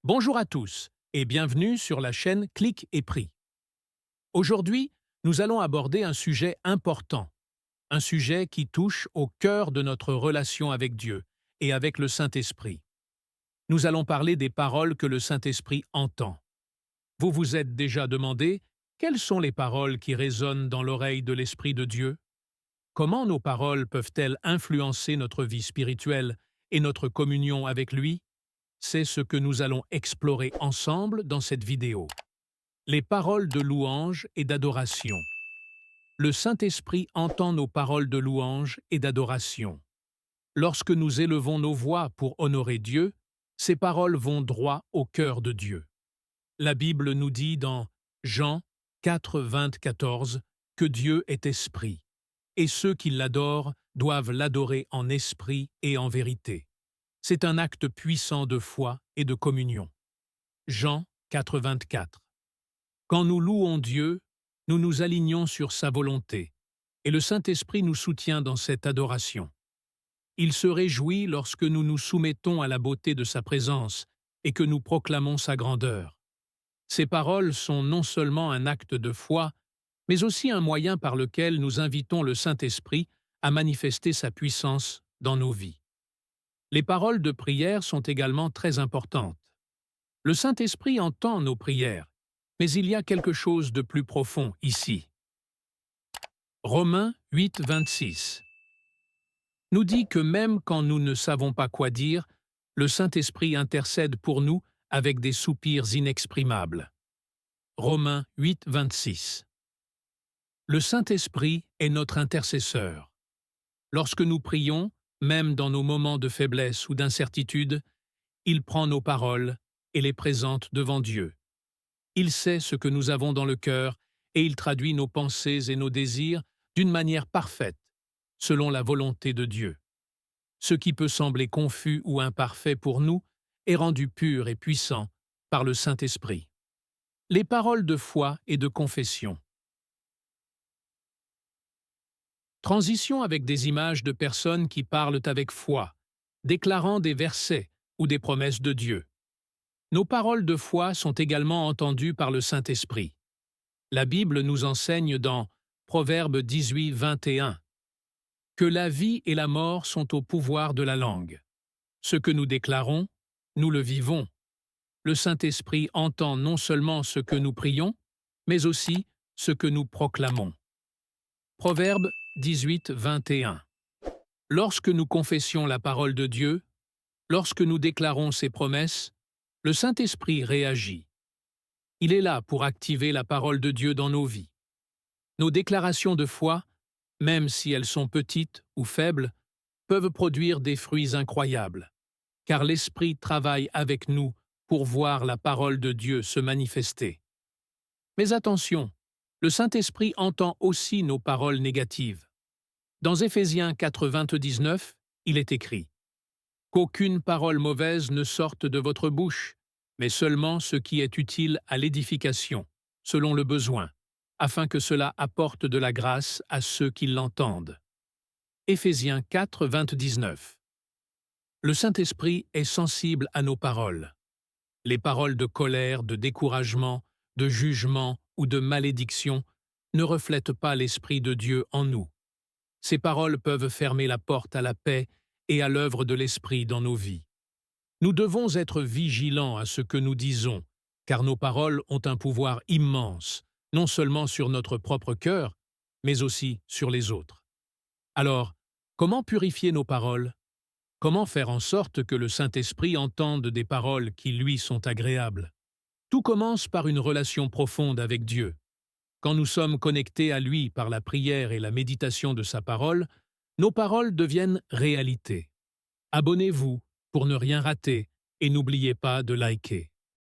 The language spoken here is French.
Bonjour à tous et bienvenue sur la chaîne Clic et Prie. Aujourd'hui, nous allons aborder un sujet important, un sujet qui touche au cœur de notre relation avec Dieu et avec le Saint-Esprit. Nous allons parler des paroles que le Saint-Esprit entend. Vous vous êtes déjà demandé quelles sont les paroles qui résonnent dans l'oreille de l'Esprit de Dieu? Comment nos paroles peuvent-elles influencer notre vie spirituelle et notre communion avec lui? C'est ce que nous allons explorer ensemble dans cette vidéo. Les paroles de louange et d'adoration. Le Saint-Esprit entend nos paroles de louange et d'adoration. Lorsque nous élevons nos voix pour honorer Dieu, ces paroles vont droit au cœur de Dieu. La Bible nous dit dans Jean 4, 14 que Dieu est esprit, et ceux qui l'adorent doivent l'adorer en esprit et en vérité. C'est un acte puissant de foi et de communion. Jean 4, 24. Quand nous louons Dieu, nous nous alignons sur sa volonté, et le Saint-Esprit nous soutient dans cette adoration. Il se réjouit lorsque nous nous soumettons à la beauté de sa présence et que nous proclamons sa grandeur. Ces paroles sont non seulement un acte de foi, mais aussi un moyen par lequel nous invitons le Saint-Esprit à manifester sa puissance dans nos vies. Les paroles de prière sont également très importantes. Le Saint-Esprit entend nos prières, mais il y a quelque chose de plus profond ici. Romains 8, 26 nous dit que même quand nous ne savons pas quoi dire, le Saint-Esprit intercède pour nous avec des soupirs inexprimables. Romains 8, 26 Le Saint-Esprit est notre intercesseur. Lorsque nous prions, même dans nos moments de faiblesse ou d'incertitude, il prend nos paroles et les présente devant Dieu. Il sait ce que nous avons dans le cœur et il traduit nos pensées et nos désirs d'une manière parfaite, selon la volonté de Dieu. Ce qui peut sembler confus ou imparfait pour nous est rendu pur et puissant par le Saint-Esprit. Les paroles de foi et de confession. Transition avec des images de personnes qui parlent avec foi, déclarant des versets ou des promesses de Dieu. Nos paroles de foi sont également entendues par le Saint-Esprit. La Bible nous enseigne dans Proverbe 18, 21 que la vie et la mort sont au pouvoir de la langue. Ce que nous déclarons, nous le vivons. Le Saint-Esprit entend non seulement ce que nous prions, mais aussi ce que nous proclamons. Proverbe 18, 21 Lorsque nous confessions la parole de Dieu, lorsque nous déclarons ses promesses, le Saint-Esprit réagit. Il est là pour activer la parole de Dieu dans nos vies. Nos déclarations de foi, même si elles sont petites ou faibles, peuvent produire des fruits incroyables, car l'Esprit travaille avec nous pour voir la parole de Dieu se manifester. Mais attention, le Saint-Esprit entend aussi nos paroles négatives. Dans Éphésiens 4, 19, il est écrit « Qu'aucune parole mauvaise ne sorte de votre bouche, mais seulement ce qui est utile à l'édification, selon le besoin, afin que cela apporte de la grâce à ceux qui l'entendent. » Éphésiens 4, 19. Le Saint-Esprit est sensible à nos paroles. Les paroles de colère, de découragement, de jugement ou de malédiction ne reflètent pas l'Esprit de Dieu en nous. Ces paroles peuvent fermer la porte à la paix et à l'œuvre de l'Esprit dans nos vies. Nous devons être vigilants à ce que nous disons, car nos paroles ont un pouvoir immense, non seulement sur notre propre cœur, mais aussi sur les autres. Alors, comment purifier nos paroles? Comment faire en sorte que le Saint-Esprit entende des paroles qui lui sont agréables? Tout commence par une relation profonde avec Dieu. Quand nous sommes connectés à lui par la prière et la méditation de sa parole, nos paroles deviennent réalité. Abonnez-vous pour ne rien rater et n'oubliez pas de liker.